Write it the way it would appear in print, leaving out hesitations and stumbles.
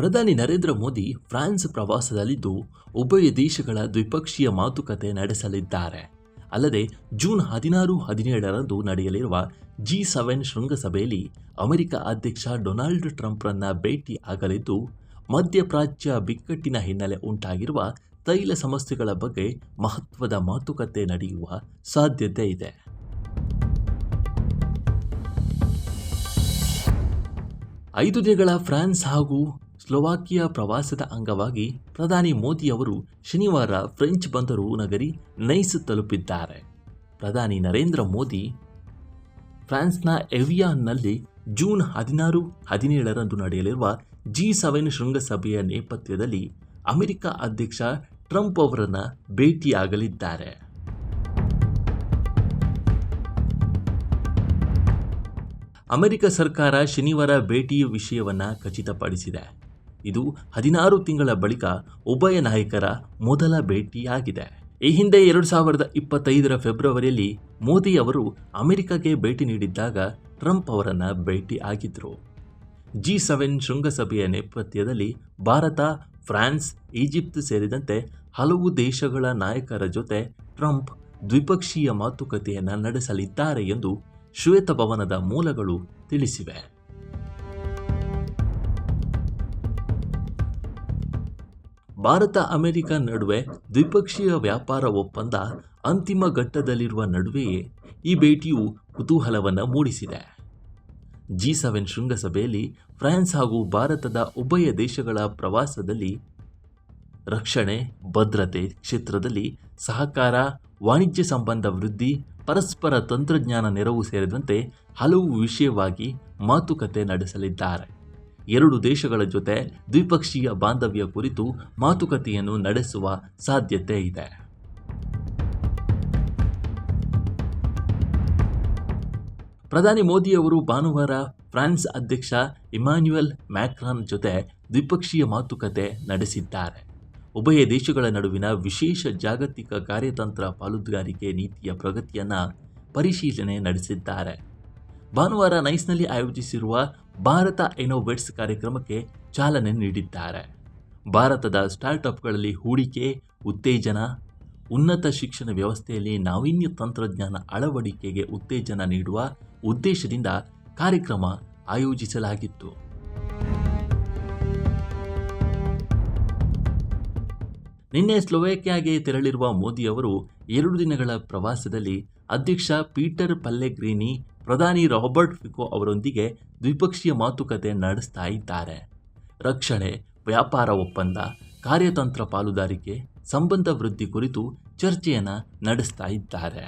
ಪ್ರಧಾನಿ ನರೇಂದ್ರ ಮೋದಿ ಫ್ರಾನ್ಸ್ ಪ್ರವಾಸದಲ್ಲಿದ್ದು ಉಭಯ ದೇಶಗಳ ದ್ವಿಪಕ್ಷೀಯ ಮಾತುಕತೆ ನಡೆಸಲಿದ್ದಾರೆ. ಅಲ್ಲದೆ ಜೂನ್ 16-17ರಂದು ನಡೆಯಲಿರುವ G7 ಶೃಂಗಸಭೆಯಲ್ಲಿ ಅಮೆರಿಕ ಅಧ್ಯಕ್ಷ ಡೊನಾಲ್ಡ್ ಟ್ರಂಪ್ರನ್ನ ಭೇಟಿ ಆಗಲಿದ್ದು, ಮಧ್ಯಪ್ರಾಚ್ಯ ಬಿಕ್ಕಟ್ಟಿನ ಹಿನ್ನೆಲೆ ಉಂಟಾಗಿರುವ ತೈಲ ಸಮಸ್ಯೆಗಳ ಬಗ್ಗೆ ಮಹತ್ವದ ಮಾತುಕತೆ ನಡೆಯುವ ಸಾಧ್ಯತೆ ಇದೆ. ಐದು ದಿನಗಳ ಫ್ರಾನ್ಸ್ ಹಾಗೂ ಸ್ಲೋವಾಕಿಯಾ ಪ್ರವಾಸದ ಅಂಗವಾಗಿ ಪ್ರಧಾನಿ ಮೋದಿ ಅವರು ಶನಿವಾರ ಫ್ರೆಂಚ್ ಬಂದರು ನಗರಿ ನೈಸ್ ತಲುಪಿದ್ದಾರೆ. ಪ್ರಧಾನಿ ನರೇಂದ್ರ ಮೋದಿ ಫ್ರಾನ್ಸ್ನ ಎವಿಯಾನ್ನಲ್ಲಿ ಜೂನ್ 16-17ರಂದು ನಡೆಯಲಿರುವ G7 ಶೃಂಗಸಭೆಯ ನೇಪಥ್ಯದಲ್ಲಿ ಅಮೆರಿಕ ಅಧ್ಯಕ್ಷ ಟ್ರಂಪ್ ಅವರನ್ನು ಭೇಟಿಯಾಗಲಿದ್ದಾರೆ. ಅಮೆರಿಕ ಸರ್ಕಾರ ಶನಿವಾರ ಭೇಟಿಯ ವಿಷಯವನ್ನು ಖಚಿತಪಡಿಸಿದೆ. ಇದು 16 ತಿಂಗಳ ಬಳಿಕ ಉಭಯ ನಾಯಕರ ಮೊದಲ ಭೇಟಿಯಾಗಿದೆ. ಈ ಹಿಂದೆ 2025ರ ಫೆಬ್ರವರಿಯಲ್ಲಿ ಮೋದಿ ಅವರು ಅಮೆರಿಕಕ್ಕೆ ಭೇಟಿ ನೀಡಿದ್ದಾಗ ಟ್ರಂಪ್ ಅವರನ್ನು ಭೇಟಿ ಆಗಿದ್ದರು. G7 ಶೃಂಗಸಭೆಯ ನೇಪಥ್ಯದಲ್ಲಿ ಭಾರತ, ಫ್ರಾನ್ಸ್, ಈಜಿಪ್ಟ್ ಸೇರಿದಂತೆ ಹಲವು ದೇಶಗಳ ನಾಯಕರ ಜೊತೆ ಟ್ರಂಪ್ ದ್ವಿಪಕ್ಷೀಯ ಮಾತುಕತೆಯನ್ನು ನಡೆಸಲಿದ್ದಾರೆ ಎಂದು ಶ್ವೇತಭವನದ ಮೂಲಗಳು ತಿಳಿಸಿವೆ. ಭಾರತ ಅಮೆರಿಕ ನಡುವೆ ದ್ವಿಪಕ್ಷೀಯ ವ್ಯಾಪಾರ ಒಪ್ಪಂದ ಅಂತಿಮ ಘಟ್ಟದಲ್ಲಿರುವ ನಡುವೆಯೇ ಈ ಭೇಟಿಯು ಕುತೂಹಲವನ್ನು ಮೂಡಿಸಿದೆ. G7 ಶೃಂಗಸಭೆಯಲ್ಲಿ ಫ್ರಾನ್ಸ್ ಹಾಗೂ ಭಾರತದ ಉಭಯ ದೇಶಗಳ ಪ್ರವಾಸದಲ್ಲಿ ರಕ್ಷಣೆ, ಭದ್ರತೆ ಕ್ಷೇತ್ರದಲ್ಲಿ ಸಹಕಾರ, ವಾಣಿಜ್ಯ ಸಂಬಂಧ ವೃದ್ಧಿ, ಪರಸ್ಪರ ತಂತ್ರಜ್ಞಾನ ನೆರವು ಸೇರಿದಂತೆ ಹಲವು ವಿಷಯವಾಗಿ ಮಾತುಕತೆ ನಡೆಸಲಿದ್ದಾರೆ. ಎರಡು ದೇಶಗಳ ಜೊತೆ ದ್ವಿಪಕ್ಷೀಯ ಬಾಂಧವ್ಯ ಕುರಿತು ಮಾತುಕತೆಯನ್ನು ನಡೆಸುವ ಸಾಧ್ಯತೆ ಇದೆ. ಪ್ರಧಾನಿ ಮೋದಿ ಅವರು ಭಾನುವಾರ ಫ್ರಾನ್ಸ್ ಅಧ್ಯಕ್ಷ ಇಮ್ಯಾನ್ಯುಯಲ್ ಮ್ಯಾಕ್ರಾನ್ ಜೊತೆ ದ್ವಿಪಕ್ಷೀಯ ಮಾತುಕತೆ ನಡೆಸಿದ್ದಾರೆ. ಉಭಯ ದೇಶಗಳ ನಡುವಿನ ವಿಶೇಷ ಜಾಗತಿಕ ಕಾರ್ಯತಂತ್ರ ಪಾಲುದಾರಿಕೆ ನೀತಿಯ ಪ್ರಗತಿಯನ್ನು ಪರಿಶೀಲನೆ ನಡೆಸಿದ್ದಾರೆ. ಭಾನುವಾರ ನೈಸ್ನಲ್ಲಿ ಆಯೋಜಿಸಿರುವ ಭಾರತ ಇನೋವೇಟ್ಸ್ ಕಾರ್ಯಕ್ರಮಕ್ಕೆ ಚಾಲನೆ ನೀಡಿದ್ದಾರೆ. ಭಾರತದ ಸ್ಟಾರ್ಟ್ಅಪ್ಗಳಲ್ಲಿ ಹೂಡಿಕೆ, ಉತ್ತೇಜನ, ಉನ್ನತ ಶಿಕ್ಷಣ ವ್ಯವಸ್ಥೆಯಲ್ಲಿ ನಾವೀನ್ಯ ತಂತ್ರಜ್ಞಾನ ಅಳವಡಿಕೆಗೆ ಉತ್ತೇಜನ ನೀಡುವ ಉದ್ದೇಶದಿಂದ ಕಾರ್ಯಕ್ರಮ ಆಯೋಜಿಸಲಾಗಿತ್ತು. ನಿನ್ನೆ ಸ್ಲೋವೇಕಿಯಾಗೆ ತೆರಳಿರುವ ಮೋದಿ ಅವರು 2 ದಿನಗಳ ಪ್ರವಾಸದಲ್ಲಿ ಅಧ್ಯಕ್ಷ ಪೀಟರ್ ಪೆಲ್ಲೆಗ್ರಿನಿ, ಪ್ರಧಾನಿ ರಾಬರ್ಟ್ ಫಿಕೋ ಅವರೊಂದಿಗೆ ದ್ವಿಪಕ್ಷೀಯ ಮಾತುಕತೆ ನಡೆಸ್ತಾ ಇದ್ದಾರೆ. ರಕ್ಷಣೆ, ವ್ಯಾಪಾರ ಒಪ್ಪಂದ, ಕಾರ್ಯತಂತ್ರ ಪಾಲುದಾರಿಕೆ, ಸಂಬಂಧ ವೃದ್ಧಿ ಕುರಿತು ಚರ್ಚೆಯನ್ನು ನಡೆಸ್ತಾ ಇದ್ದಾರೆ.